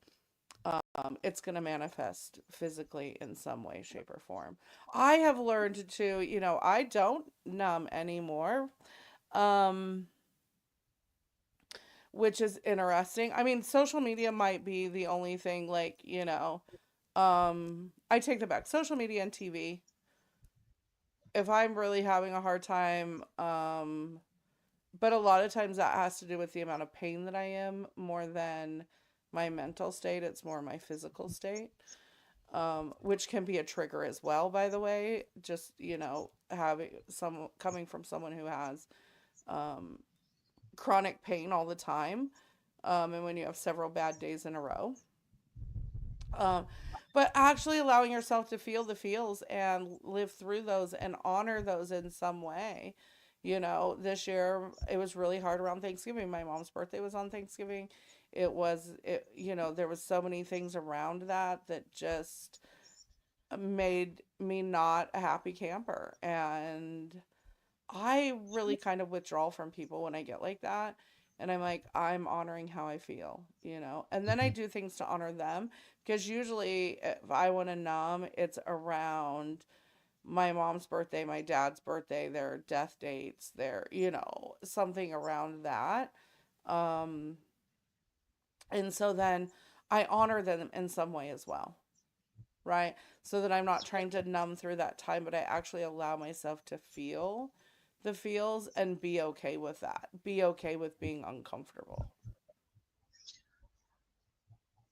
it's going to manifest physically in some way, shape, or form. I have learned to, I don't numb anymore, um, which is interesting. I mean, social media might be the only thing, like, I take that back. Social media and TV. If I'm really having a hard time, but a lot of times that has to do with the amount of pain that I am more than my mental state. It's more my physical state, which can be a trigger as well, by the way. Just, having some coming from someone who has um, chronic pain all the time, and when you have several bad days in a row. Um, but actually allowing yourself to feel the feels and live through those and honor those in some way. This year it was really hard around Thanksgiving. My mom's birthday was on Thanksgiving. There was so many things around that just made me not a happy camper. And I really kind of withdraw from people when I get like that. And I'm like, I'm honoring how I feel. And then I do things to honor them, because usually if I want to numb, it's around my mom's birthday, my dad's birthday, their death dates, something around that. Um, and so then I honor them in some way as well, right? So that I'm not trying to numb through that time, but I actually allow myself to feel the feels and be okay with that. Be okay with being uncomfortable.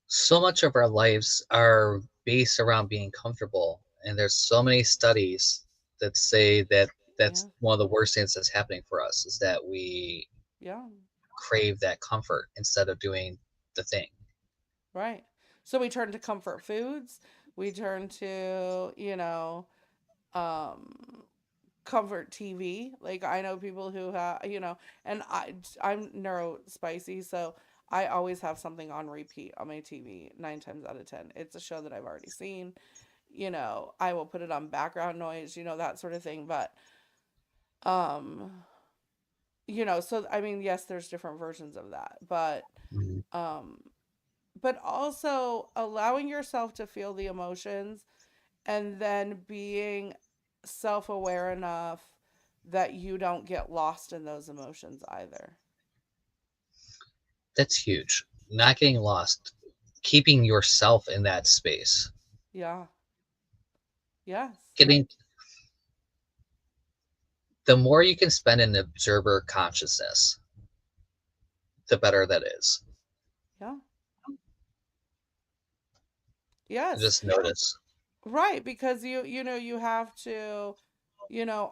So much of our lives are based around being comfortable, and there's so many studies that say that Yeah. that's one of the worst things that's happening for us, is that we Yeah. crave that comfort instead of doing the thing. Right. So we turn to comfort foods. We turn to, um, comfort TV. Like, I know people who have, and I'm neuro spicy, so I always have something on repeat on my TV 9 times out of 10. It's a show that I've already seen. I will put it on background noise, that sort of thing. But, um, so I mean, yes, there's different versions of that, Mhm. um, but also allowing yourself to feel the emotions and then being self aware enough that you don't get lost in those emotions either. That's huge. Not getting lost. keeping yourself in that space. Yeah. Yes. Getting the more you can spend in observer consciousness, the better that is. Yeah. Yes. Just notice. Right, because you have to,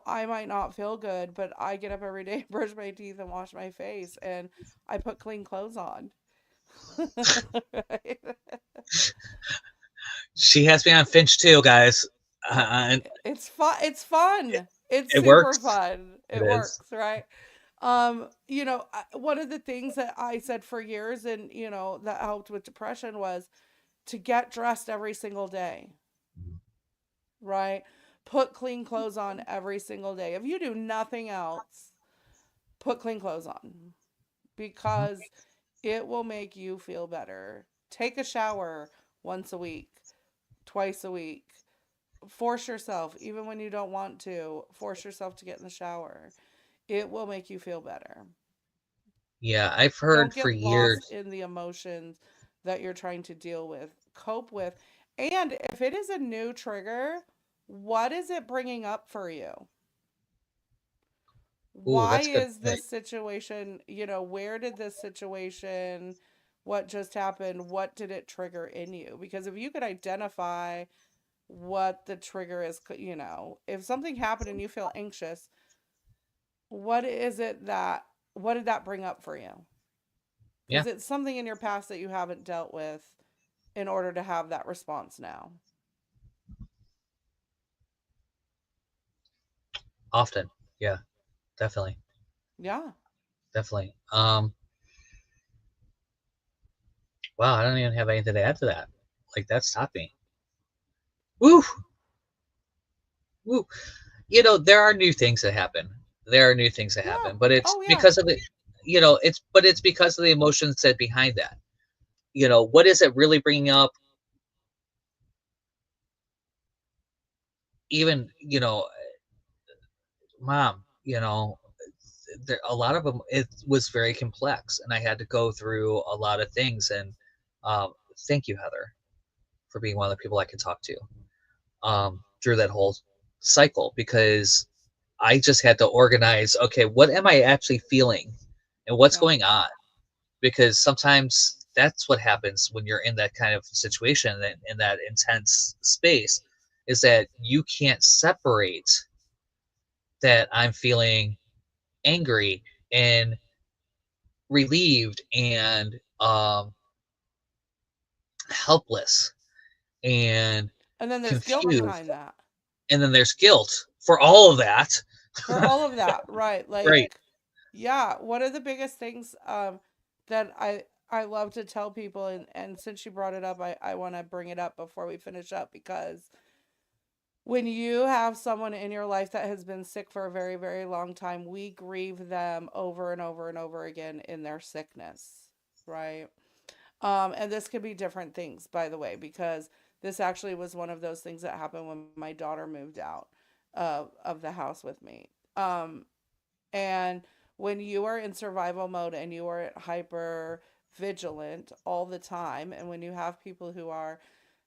I might not feel good, but I get up every day, brush my teeth and wash my face and I put clean clothes on. Right? She has me on Finch too, guys. Uh, And It's fun. It's fun. It's it super works. fun. It It is. works, right? One of the things that I said for years and, that helped with depression was to get dressed every single day, right? Put clean clothes on every single day. If you do nothing else, put clean clothes on Mhm. because it will make you feel better. Take a shower once a week, twice a week. Force yourself, even when you don't want to, force yourself to get in the shower. It will make you feel better. Yeah, I've Don't heard for get lost years. in the emotions that you're trying to deal with, cope with. And if it is a new trigger, what is it bringing up for you? Ooh, Why that's a good is point. this situation, where did this situation, what just happened, what did it trigger in you? Because if you could identify what the trigger is, if something happened and you feel anxious, what is it that, what did that bring up for you? Yeah, Because it's something in your past that you haven't dealt with in order to have that response now. often. Yeah, definitely, Yeah. definitely. Wow, I don't even have anything to add to that. Like that stopped me. Woo, woo. There are new things that happen. There are new things that Yeah. happen, but it's Oh, yeah. because of the, it's because of the emotions that behind that. What is it really bringing up? Even, mom, a lot of them, it was very complex, and I had to go through a lot of things. And um, thank you, Heather, for being one of the people I could talk to through that whole cycle, because I just had to organize. Okay, what am I actually feeling, and what's Yeah. going on? Because sometimes that's what happens when you're in that kind of situation, and in that intense space, is that you can't separate that I'm feeling angry and relieved and helpless and And then there's guilt confused, behind that. and then there's guilt for all of that. For all of that, right? Right. Like, yeah, one of the biggest things that I love to tell people, and since you brought it up, I want to bring it up before we finish up, because when you have someone in your life that has been sick for a very, very long time, we grieve them over and over and over again in their sickness, right? And this could be different things, by the way, because this actually was one of those things that happened when my daughter moved out of the house with me. And when you are in survival mode and you are hyper vigilant all the time, and when you have people who are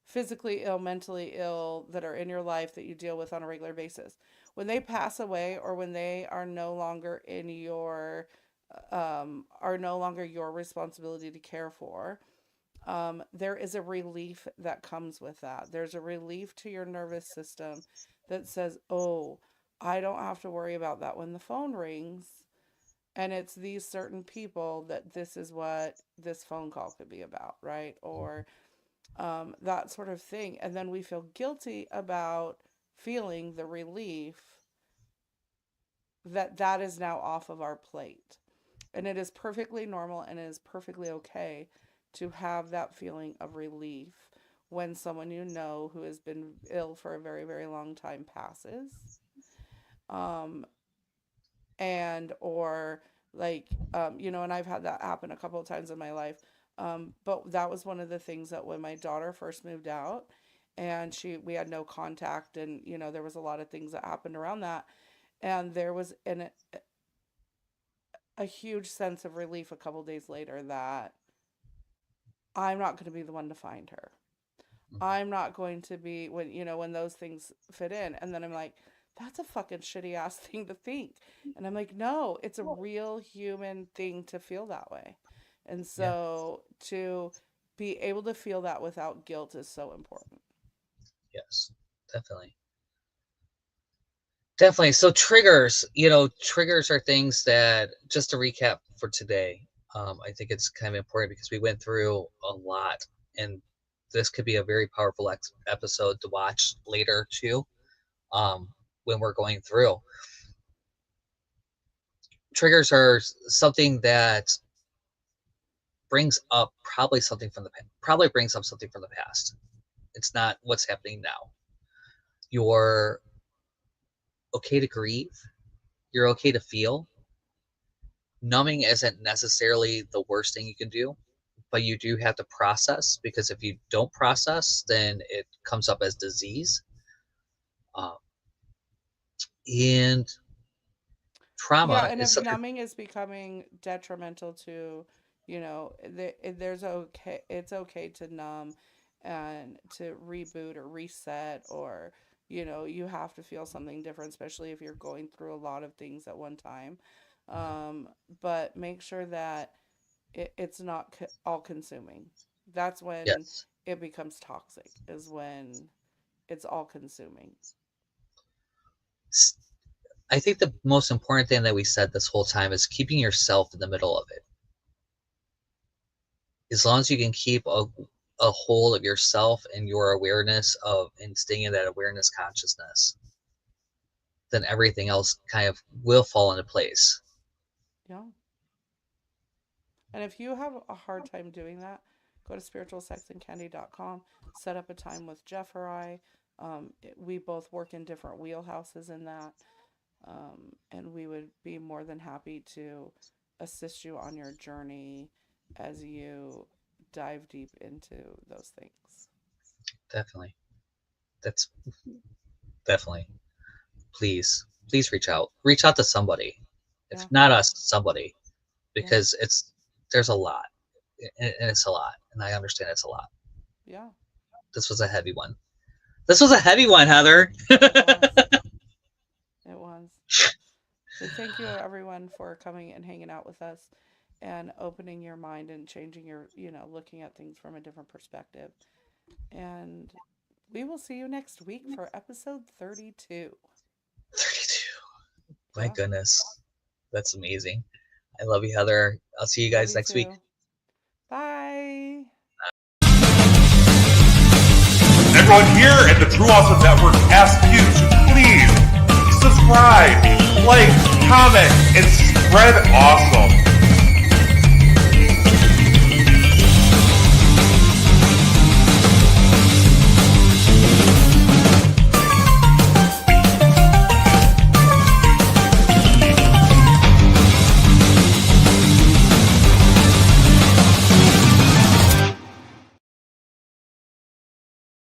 physically ill, mentally ill, that are in your life that you deal with on a regular basis, when they pass away or when they are no longer in your are no longer your responsibility to care for, there is a relief that comes with that. There's a relief to your nervous system that says, oh, I don't have to worry about that when the phone rings. And it's these certain people that this is what this phone call could be about, right? Or that sort of thing. And then we feel guilty about feeling the relief that that is now off of our plate. And it is perfectly normal and it is perfectly okay to have that feeling of relief when someone you know who has been ill for a very, very long time passes. Um, and or like and I've had that happen a couple of times in my life. But that was one of the things that when my daughter first moved out and we had no contact, and there was a lot of things that happened around that, and there was a huge sense of relief a couple days later that I'm not going to be the one to find her. I'm not going to be when those things fit in. And then I'm like, that's a fucking shitty ass thing to think. And I'm like, no, it's a real human thing to feel that way. And Yeah. so to be able to feel that without guilt is so important. Yes, definitely. Definitely. So triggers, triggers are things that, just to recap for today, I think it's kind of important because we went through a lot, and this could be a very powerful episode to watch later too, when we're going through. Triggers are something that brings up something from the past. It's not what's happening now. You're okay to grieve. You're okay to feel. Numbing isn't necessarily the worst thing you can do, but you do have to process, because if you don't process, then it comes up as disease. And trauma Yeah, and is if such a numbing is becoming detrimental to, it's okay to numb and to reboot or reset, or, you have to feel something different, especially if you're going through a lot of things at one time. But make sure that it's not all consuming. That's when yes. it becomes toxic, is when it's all consuming. I think the most important thing that we said this whole time is keeping yourself in the middle of it. As long as you can keep a hold of yourself and your awareness and staying in that awareness consciousness, then everything else kind of will fall into place. Yeah. And if you have a hard time doing that, go to spiritualsexandcandy.com, set up a time with Jeff or I. We both work in different wheelhouses in that. And we would be more than happy to assist you on your journey as you dive deep into those things. Definitely. That's definitely. Please reach out. Reach out to somebody. If Yeah. not us, somebody. Because there's a lot. And it's a lot. And I understand it's a lot. Yeah. This was a heavy one. This was a heavy one, Heather. It was. So thank you, everyone, for coming and hanging out with us and opening your mind and changing your, looking at things from a different perspective. And we will see you next week for episode 32. 32. My goodness. That's amazing. I love you, Heather. I'll see you guys next week. Bye. Everyone here at the True Awesome Network asks you to please subscribe, like, comment, and spread awesome.